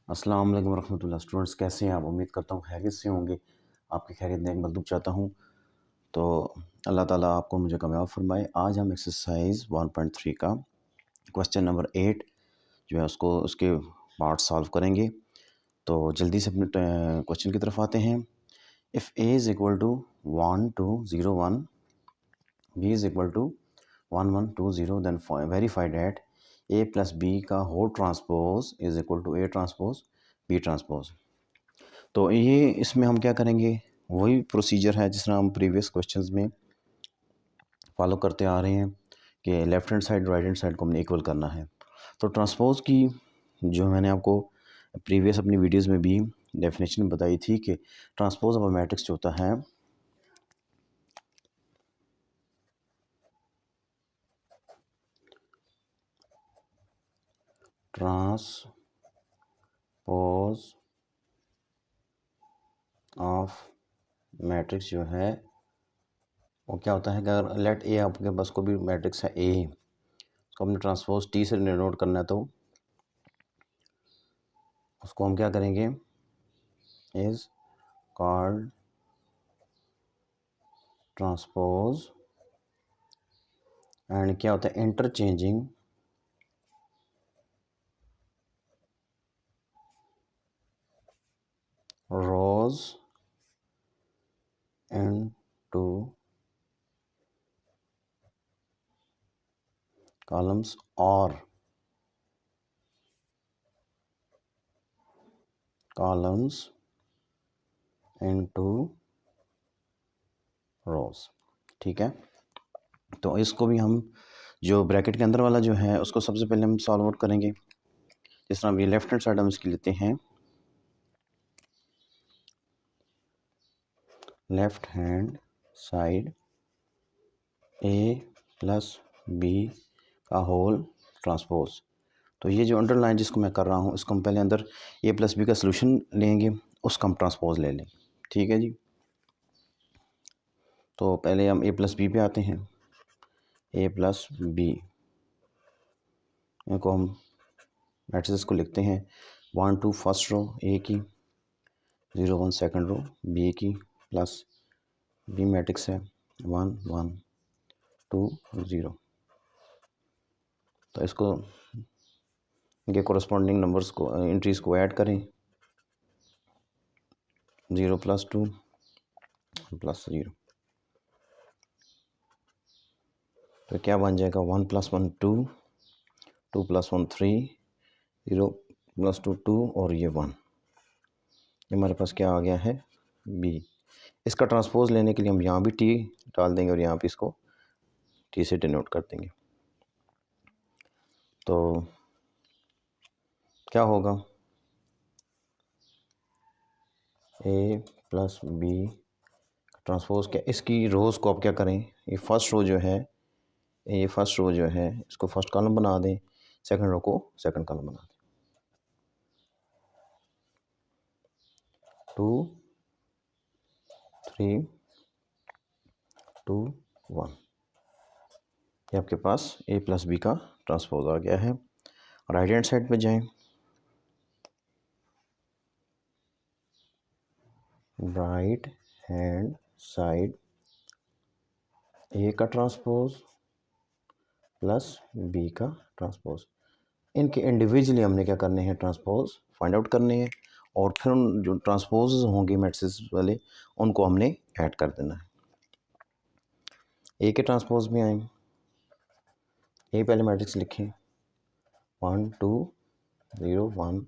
अस्सलाम वालेकुम रहमतुल्लाह। स्टूडेंट्स कैसे हैं आप? उम्मीद करता हूँ खैरियत से होंगे। आपकी खैरियत नेक मकदूब चाहता हूँ। तो अल्लाह ताला आपको मुझे कामयाब फरमाए। आज हम एक्सरसाइज 1.3 का क्वेश्चन नंबर 8 जो है उसके पार्ट सॉल्व करेंगे। तो जल्दी से अपने क्वेश्चन की तरफ आते हैं। If A is equal to 1 2 0 1, B is equal to 1 1 2 0, then verify that A plus B का whole transpose is equal to A transpose B transpose. तो ये इसमें हम क्या करेंगे, वही प्रोसीजर है जिस तरह हम प्रीवियस क्वेश्चंस में फॉलो करते आ रहे हैं कि left hand side right hand side को हमने इक्वल करना है। तो ट्रांसपोज की जो मैंने आपको प्रीवियस अपनी वीडियोस में भी डेफिनेशन बताई थी कि ट्रांसपोज ऑफ अ मैट्रिक्स जो होता है ट्रांसपोज ऑफ मैट्रिक्स जो है वो क्या होता है कि अगर लेट ए आपके पास को भी मैट्रिक्स है ए, उसको हमने ट्रांसपोज टी से डिनोट करना है, तो उसको हम क्या करेंगे, इज़ कॉल्ड ट्रांसपोज एंड क्या होता है इंटरचेंजिंग रोज इनटू कॉलम्स और कॉलम्स इनटू रोज। ठीक है, तो इसको भी हम जो ब्रैकेट के अंदर वाला जो है उसको सबसे पहले हम सॉल्व आउट करेंगे। जिस तरह ये लेफ्ट हैंड साइड हम इसकी लेते हैं, लेफ्ट हैंड साइड ए प्लस बी का होल ट्रांसपोज। तो ये जो अंडरलाइन जिसको मैं कर रहा हूँ इसको हम पहले अंदर ए प्लस बी का सलूशन लेंगे, उसका हम ट्रांसपोज ले लेंगे। ठीक है जी, तो पहले हम ए प्लस बी पे आते हैं। ए प्लस बी इनको हम मैट्रिसेस को लिखते हैं 1 2 फर्स्ट रो ए की, 0 1 सेकंड रो बी की, प्लस बी मैट्रिक्स है 1 1 2 0। तो इसको इनके कोरस्पॉन्डिंग नंबर्स को एंट्रीज को ऐड करें, 0 प्लस 2 प्लस 0। तो क्या बन जाएगा, 1 प्लस 1 2, 2 प्लस 1 3, 0 प्लस 2 2 और ये 1। ये हमारे पास क्या आ गया है, बी। इसका ट्रांसपोज लेने के लिए हम यहाँ भी टी डाल देंगे और यहाँ पे इसको टी से डिनोट कर देंगे। तो क्या होगा, ए प्लस बी ट्रांसपोज क्या, इसकी रोज़ को आप क्या करें, ये फर्स्ट रो जो है, ये फर्स्ट रो जो है इसको फर्स्ट कॉलम बना दें, सेकंड रो को सेकंड कॉलम बना दें। 2 3 2 1, ये आपके पास ए प्लस बी का ट्रांसपोज आ गया है। राइट हैंड साइड पे जाएं, राइट हैंड साइड ए का ट्रांसपोज प्लस बी का ट्रांसपोज, इनके इंडिविजुअली हमने क्या करने हैं, ट्रांसपोज फाइंड आउट करने हैं और फिर उन जो ट्रांसपोज होंगे मैट्रिसेस वाले उनको हमने ऐड कर देना है। ए के ट्रांसपोज में आए, ए पहले मैट्रिक्स लिखें 1 2 0 1,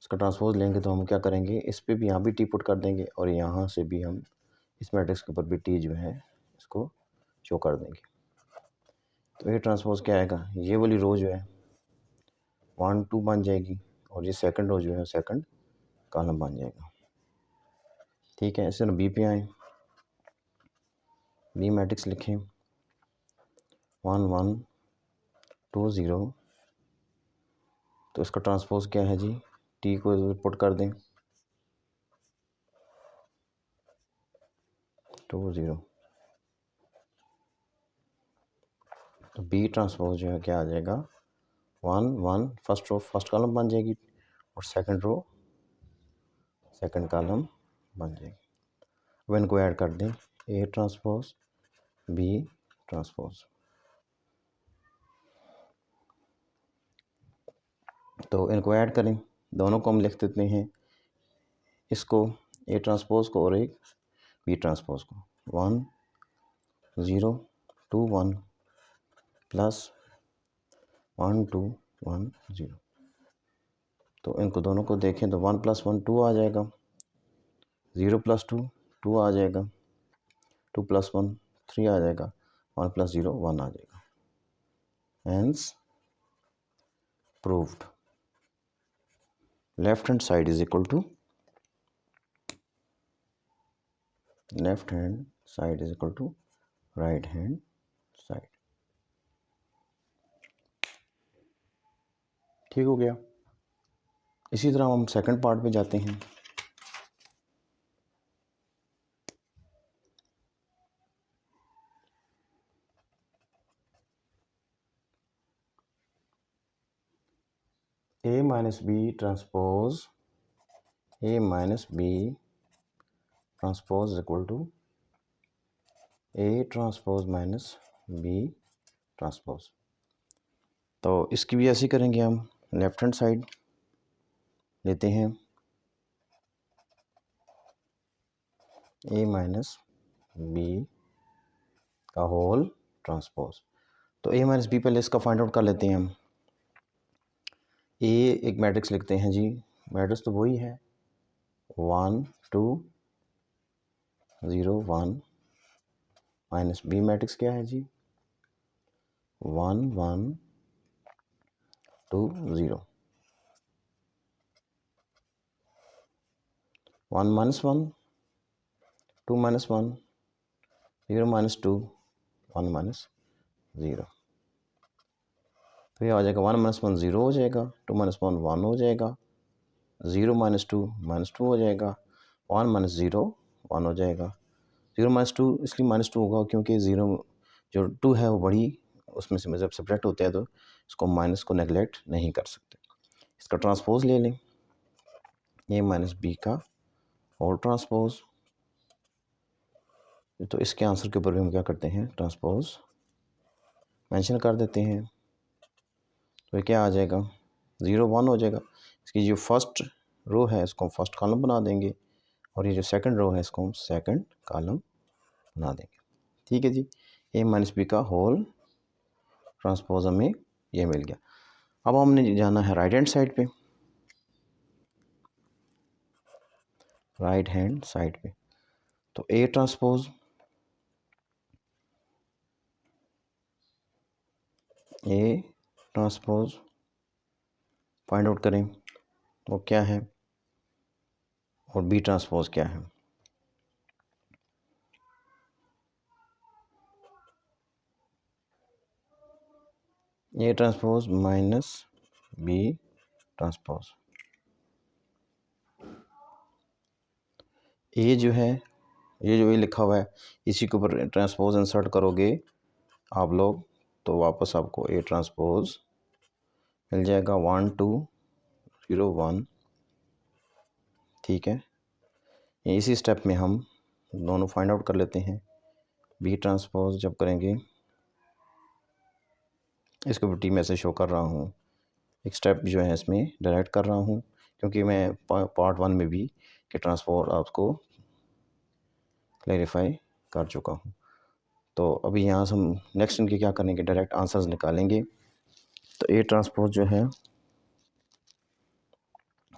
इसका ट्रांसपोज लेंगे तो हम क्या करेंगे, इस पे भी यहाँ भी टी पुट कर देंगे और यहाँ से भी हम इस मैट्रिक्स के ऊपर भी टी जो है इसको शो कर देंगे। तो ये ट्रांसपोज क्या आएगा, ये वाली रो जो है 1 2 बन जाएगी और ये सेकंड रो जो है सेकंड कॉलम बन जाएगा। ठीक है, इसे बी पे आए, बी मैट्रिक्स लिखें 1 1 2 0, तो इसका ट्रांसपोज क्या है जी, टी को पुट कर दें 2 0, तो बी ट्रांसपोज जो है क्या आ जाएगा 1 1, फर्स्ट रो फर्स्ट कॉलम बन जाएगी और सेकंड रो सेकंड कॉलम बन जाएगी। अब इनको ऐड कर दें, ए ट्रांसपोज बी ट्रांसपोज। तो इनको ऐड करें, दोनों को हम लिख देते हैं, इसको ए ट्रांसपोज को और एक बी ट्रांसपोज को। 1 0 2 1 प्लस 1 2 1 0। तो इनको दोनों को देखें तो 1 + 1 2 आ जाएगा, 0 + 2 2 आ जाएगा, 2 + 1 3 आ जाएगा, 1 + 0 1 आ जाएगा। Hence proved left hand side is equal to right hand side। ठीक हो गया। इसी तरह हम सेकंड पार्ट पे जाते हैं। A minus B transpose is equal to A transpose minus B transpose। तो इसकी भी ऐसे करेंगे हम, लेफ्ट हैंड साइड लेते हैं A minus B का होल ट्रांसपोज। तो A minus B पहले इसका फाइंड आउट कर लेते हैं हम। ए एक मैट्रिक्स लिखते हैं जी, मैट्रिक्स तो वही है 1 2 0 1 माइनस बी मैट्रिक्स क्या है जी 1 1 2 0। 1 - 1 2 - 1 0 - 2 1 - 0। तो ये आ जाएगा 1 - 1 0 हो जाएगा, 2 - 1 1 हो जाएगा, 0 - 2 -2 हो जाएगा, 1 - 0 1 हो जाएगा। 0 - 2 इसलिए -2 होगा क्योंकि 0 जो 2 है वो बड़ी उसमें से जब सब्ट्रैक्ट होता है तो इसको माइनस को नेगलेक्ट नहीं कर सकते। इसका ट्रांसपोज ले लें, ए माइनस बी का होल ट्रांसपोज। तो इसके आंसर के ऊपर भी हम क्या करते हैं, ट्रांसपोज मेंशन कर देते हैं। तो ये क्या आ जाएगा 0 1 हो जाएगा। इसकी जो फर्स्ट रो है इसको हम फर्स्ट कॉलम बना देंगे और ये जो सेकंड रो है इसको हम सेकंड कॉलम बना देंगे। ठीक है जी, ए माइनस बी का होल ट्रांसपोज हमें ये मिल गया। अब हमने जाना है राइट हैंड साइड पे, राइट हैंड साइड पे। तो ए ट्रांसपोज फाइंड आउट करें वो क्या है और बी ट्रांसपोज क्या है। A transpose minus B transpose. ये जो है ये जो लिखा हुआ है इसी के ऊपर ट्रांसपोज इंसर्ट करोगे आप लोग तो वापस आपको ए ट्रांसपोज मिल जाएगा 1 2 0 1। ठीक है, इसी स्टेप में हम दोनों फाइंड आउट कर लेते हैं। बी ट्रांसपोज जब करेंगे इसके ऊपर टी में से शो कर रहा हूँ, एक स्टेप जो है इसमें डायरेक्ट कर रहा हूँ क्योंकि मैं पार्ट 1 में भी कि ट्रांसपोज आपको क्लैरिफाई कर चुका हूँ। तो अभी यहाँ से हम नेक्स्ट इनके क्या करेंगे, डायरेक्ट आंसर्स निकालेंगे। तो ए ट्रांसपोज जो है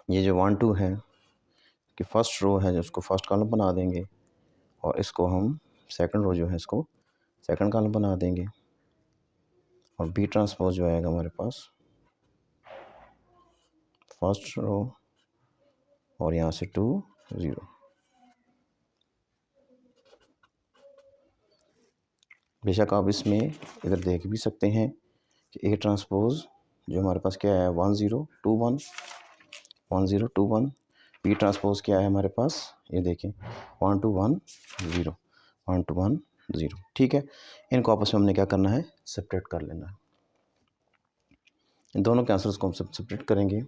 ये जो 1 2 है कि फर्स्ट रो है जो उसको फर्स्ट कॉलम बना देंगे और इसको हम सेकंड रो जो है इसको सेकंड कॉलम बना देंगे और बी ट्रांसपोज जो आएगा हमारे पास फर्स्ट रो और यहाँ से 2 0। बेशक आप इसमें इधर देख भी सकते हैं कि ए ट्रांसपोज जो हमारे पास क्या है 1 0 2 1 1 0 2 1। बी ट्रांसपोज क्या है हमारे पास ये देखें 1 2 1 0 1 2 1 0। ठीक है, इनको आपस में हमने क्या करना है, सेपरेट कर लेना है। इन दोनों के आंसर्स को हम सब सेपरेट करेंगे।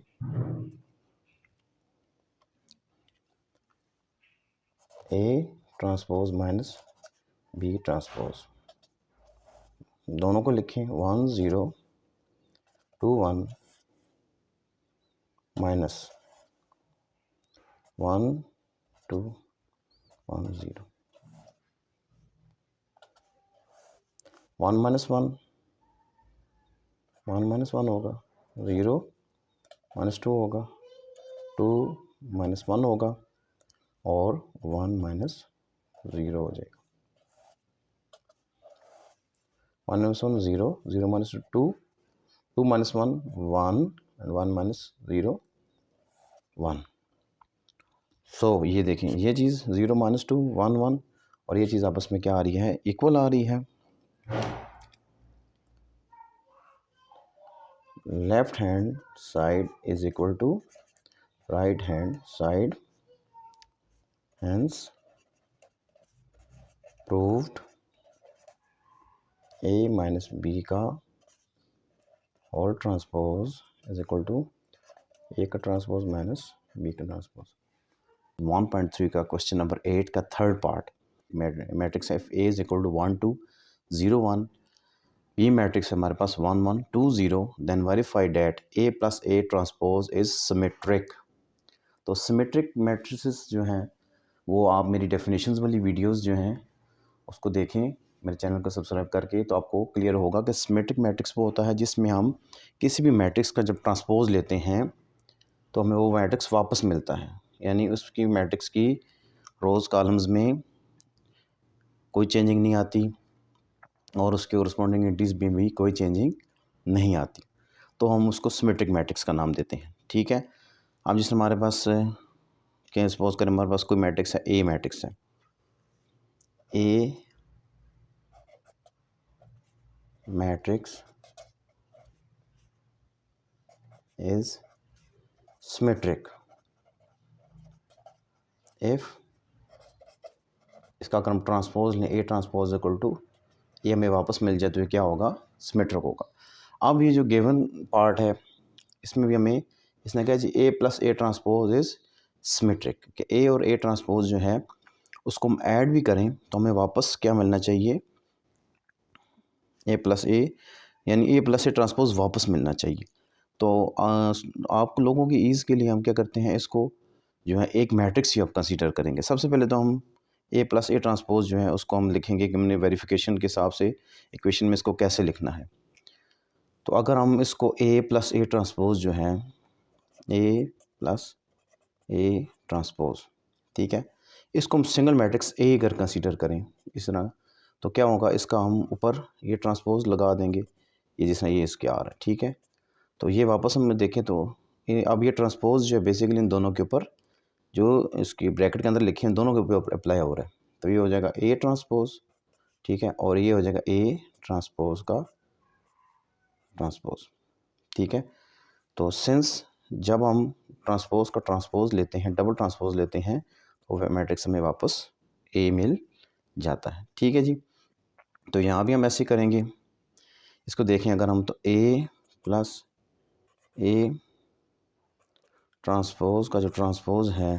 A transpose minus B transpose, दोनों को लिखें 1 0 2 1 माइनस 1 2 1 0, 1 माइनस 1 होगा, 0 माइनस 2 होगा, 2 माइनस 1 होगा और 1 माइनस 0 हो जाएगा। 1 minus 1 0, 0 minus 2, 2 minus 1 1 and 1 minus 0 1। सो ये देखें, ये चीज़ 0 माइनस 2 1 1 और ये चीज़ आपस में क्या आ रही है, इक्वल आ रही है। Left hand side is equal to right hand side, hence proved a minus B का whole transpose is equal to A का ट्रांसपोज माइनस बी का ट्रांसपोज। 1.3 का क्वेश्चन नंबर 8 का third part, matrix if A is equal to 1 2 0 1, B matrix हमारे पास 1 1 2 0, then verify that A plus A transpose is symmetric. तो symmetric matrices जो हैं वो आप मेरी डेफिनेशंस वाली वीडियोस जो हैं उसको देखें मेरे चैनल को सब्सक्राइब करके, तो आपको क्लियर होगा कि सिमेट्रिक मैट्रिक्स वो होता है जिसमें हम किसी भी मैट्रिक्स का जब ट्रांसपोज लेते हैं तो हमें वो मैट्रिक्स वापस मिलता है, यानी उसकी मैट्रिक्स की रोज़ कॉलम्स में कोई चेंजिंग नहीं आती और उसके कोरस्पॉन्डिंग इंटीज में भी कोई चेंजिंग नहीं आती, तो हम उसको सिमेट्रिक मैट्रिक्स का नाम देते हैं। ठीक है, अब जिस हमारे पास क्या सपोज करें हमारे पास कोई मैट्रिक्स है, ए मैट्रिक्स है, ए मैट्रिक्स इज सिमेट्रिक इफ, इसका अगर हम ट्रांसपोज लें, ए ट्रांसपोज इक्वल टू ये हमें वापस मिल जाए तो ये क्या होगा, सिमेट्रिक होगा। अब ये जो गिवन पार्ट है इसमें भी हमें इसने कहा जी A plus A transpose is symmetric, कि ए और ए ट्रांसपोज जो है उसको हम ऐड भी करें तो हमें वापस क्या मिलना चाहिए, ए प्लस ए, यानी ए प्लस ए ट्रांसपोज वापस मिलना चाहिए। तो आप लोगों की ईज़ के लिए हम क्या करते हैं, इसको जो है एक मैट्रिक्स ही आप कंसीडर करेंगे। सबसे पहले तो हम ए प्लस ए ट्रांसपोज जो है उसको हम लिखेंगे कि हमने वेरिफिकेशन के हिसाब से इक्वेशन में इसको कैसे लिखना है। तो अगर हम इसको ए प्लस ए ट्रांसपोज जो है, ए प्लस ए ट्रांसपोज, ठीक है, इसको हम सिंगल मैट्रिक्स ए अगर कंसीडर करें इस तरह, तो क्या होगा, इसका हम ऊपर ये ट्रांसपोज लगा देंगे, ये जिस ये इसके आ रहा है। ठीक है, तो ये वापस हम देखें तो अब ये ट्रांसपोज जो है बेसिकली इन दोनों के ऊपर जो इसकी ब्रैकेट के अंदर लिखे हैं दोनों के ऊपर अप्लाई हो रहा है, तो ये हो जाएगा ए ट्रांसपोज, ठीक है, और ये हो जाएगा ए ट्रांसपोज का ट्रांसपोज। ठीक है, तो सिंस जब हम ट्रांसपोज का ट्रांसपोज लेते हैं, डबल ट्रांसपोज लेते हैं, तो मैट्रिक्स हमें वापस ए मिल जाता है। ठीक है जी, तो यहाँ भी हम ऐसे करेंगे, इसको देखें अगर हम, तो ए प्लस ए ट्रांसपोज का जो ट्रांसपोज है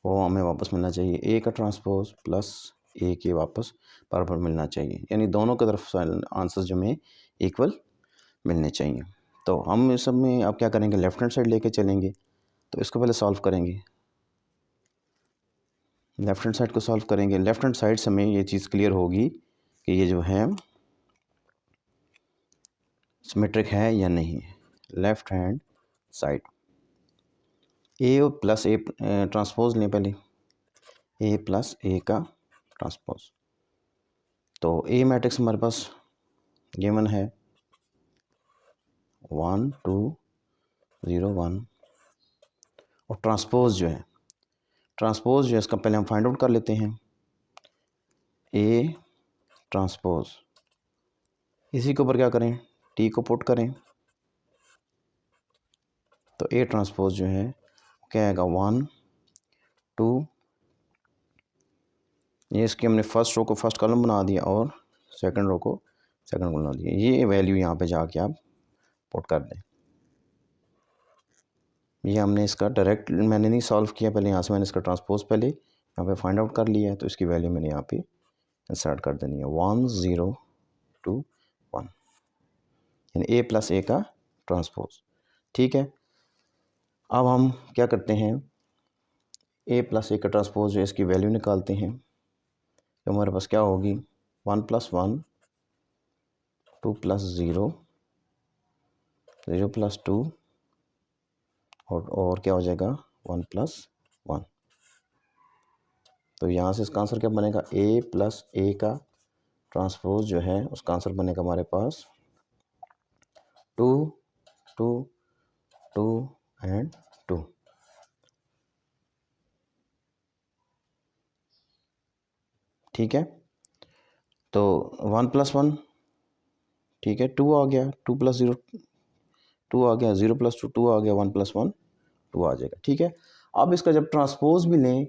वो हमें वापस मिलना चाहिए ए का ट्रांसपोज प्लस ए के वापस बराबर मिलना चाहिए, यानी दोनों की तरफ आंसर्स जो हमें इक्वल मिलने चाहिए। तो हम इस सब में अब क्या करेंगे, लेफ्ट हैंड साइड लेके चलेंगे, तो इसको पहले सॉल्व करेंगे, लेफ्ट हैंड साइड को सॉल्व करेंगे। लेफ्ट हैंड साइड से हमें ये चीज़ क्लियर होगी कि ये जो है सिमेट्रिक है या नहीं है। लेफ्ट हैंड साइड ए और प्लस ए ट्रांसपोज लें पहले, ए प्लस ए का ट्रांसपोज, तो ए मैट्रिक्स हमारे पास गिवन है 1 2 0 1, और ट्रांसपोज जो है इसका पहले हम फाइंड आउट कर लेते हैं, ए ट्रांसपोज, इसी के ऊपर क्या करें, टी को पुट करें, तो ए ट्रांसपोज जो है क्या आएगा 1 2, ये इसकी हमने फर्स्ट रो को फर्स्ट कॉलम बना दिया और सेकंड रो को सेकंड कॉलम बना दिया, ये वैल्यू यहाँ पे जाके आप पुट कर दें। ये हमने इसका डायरेक्ट मैंने नहीं सॉल्व किया, पहले यहाँ से मैंने इसका ट्रांसपोज पहले यहाँ पे फाइंड आउट कर लिया है, तो इसकी वैल्यू मैंने यहाँ पे इंसर्ट कर देनी है 1 0 2 1, यानी ए प्लस ए का ट्रांसपोज। ठीक है, अब हम क्या करते हैं, ए प्लस ए का ट्रांसपोज जो इसकी वैल्यू निकालते हैं। तो हमारे पास क्या होगी 1 + 1 2 + 0 0 + 2 और क्या हो जाएगा 1 + 1। तो यहाँ से इसका आंसर क्या बनेगा, ए प्लस ए का ट्रांसपोज जो है उसका आंसर बनेगा हमारे पास 2 2 2 एंड 2। ठीक है, तो 1 + 1 ठीक है 2 आ गया, 2 + 0 2 आ गया, 0 + 2 2 आ गया, 1 + 1 2 आ जाएगा। ठीक है, अब इसका जब ट्रांसपोज भी लें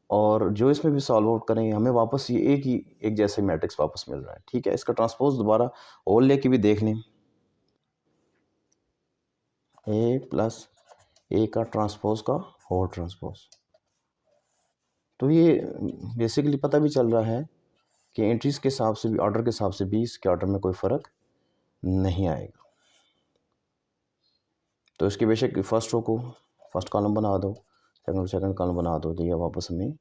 और जो इसमें भी सॉल्व आउट करें, हमें वापस ये एक जैसे मैट्रिक्स वापस मिल रहा है। ठीक है, इसका ट्रांसपोज दोबारा और लेके भी देख लें, ए प्लस ए का ट्रांसपोज का होल ट्रांसपोज। तो ये बेसिकली पता भी चल रहा है कि एंट्रीज के हिसाब से भी, ऑर्डर के हिसाब से भी इसके ऑर्डर में कोई फ़र्क नहीं आएगा। तो इसके बेशक फर्स्ट रो को फर्स्ट कॉलम बना दो, सेकंड कॉलम बना दो, तो ये वापस हमें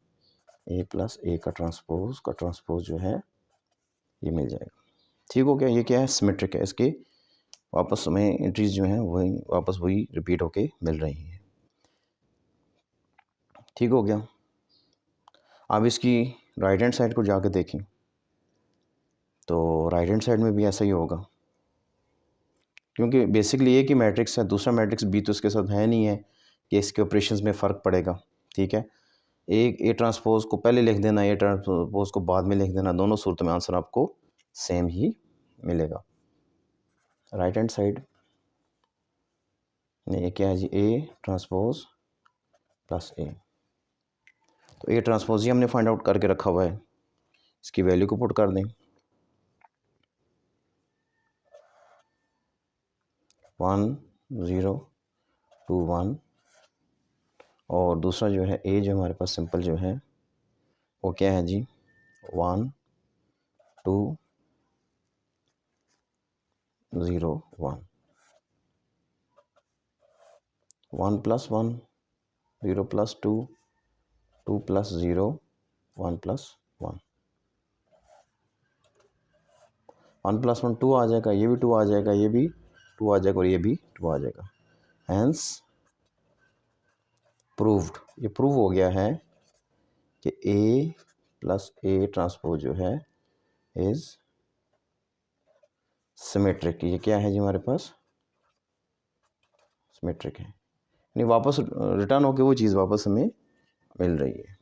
ए प्लस ए का ट्रांसपोज जो है ये मिल जाएगा। ठीक हो गया, ये क्या है सिमेट्रिक है, इसके वापस हमें एंट्रीज जो हैं वही वापस वही रिपीट होके मिल रही हैं। ठीक हो गया, अब इसकी राइट हैंड साइड को जाके देखें, तो राइट हैंड साइड में भी ऐसा ही होगा, क्योंकि बेसिकली एक ही मैट्रिक्स है, दूसरा मैट्रिक्स बी तो इसके साथ है नहीं है कि इसके ऑपरेशंस में फ़र्क पड़ेगा। ठीक है, एक ए ट्रांसपोज को पहले लिख देना, ए ट्रांसपोज को बाद में लिख देना, दोनों सूरत में आंसर आपको सेम ही मिलेगा। राइट हैंड साइड ये क्या है जी, ए ट्रांसपोज प्लस ए। तो ए ट्रांसपोज ही हमने फाइंड आउट करके रखा हुआ है, इसकी वैल्यू को पुट कर दें 1 0 2 1, और दूसरा जो है ए जो हमारे पास सिंपल जो है वो क्या है जी 1 2 0 1 1 + 1 0 + 2 2 + 0 1 + 1 1 + 1 2 आ जाएगा, ये भी 2 आ जाएगा, ये भी 2 आ जाएगा और ये भी 2 आ जाएगा। हैंस प्रूव्ड, ये प्रूव हो गया है कि ए प्लस ए ट्रांसपोज जो है इज सिमेट्रिक। ये क्या है जी हमारे पास सिमेट्रिक है, यानी वापस रिटर्न होके वो चीज़ वापस हमें मिल रही है।